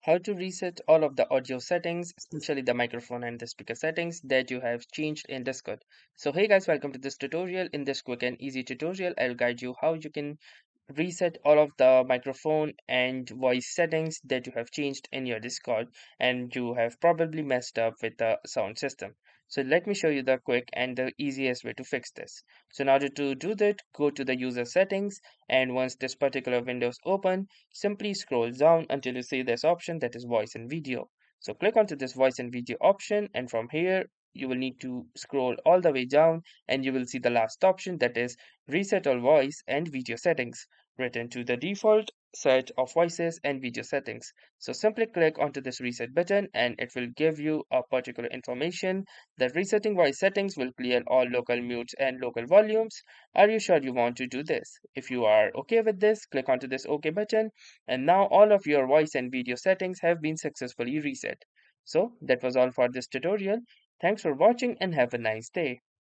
how to reset all of the audio settings, especially the microphone and the speaker settings that you have changed in Discord. So hey guys, welcome to this tutorial. In this quick and easy tutorial, I'll guide you how you can reset all of the microphone and voice settings that you have changed in your Discord and you have probably messed up with the sound system. So let me show you the quick and the easiest way to fix this. So in order to do that, go to the user settings, and once this particular window is open, simply scroll down until you see this option that is voice and video. So click onto this voice and video option, and from here you will need to scroll all the way down and you will see the last option that is reset all voice and video settings. Return to the default set of voices and video settings. So simply click onto this reset button and it will give you a particular information that resetting voice settings will clear all local mutes and local volumes. Are you sure you want to do this? If you are okay with this, click onto this OK button, and now all of your voice and video settings have been successfully reset. So that was all for this tutorial. Thanks for watching and have a nice day.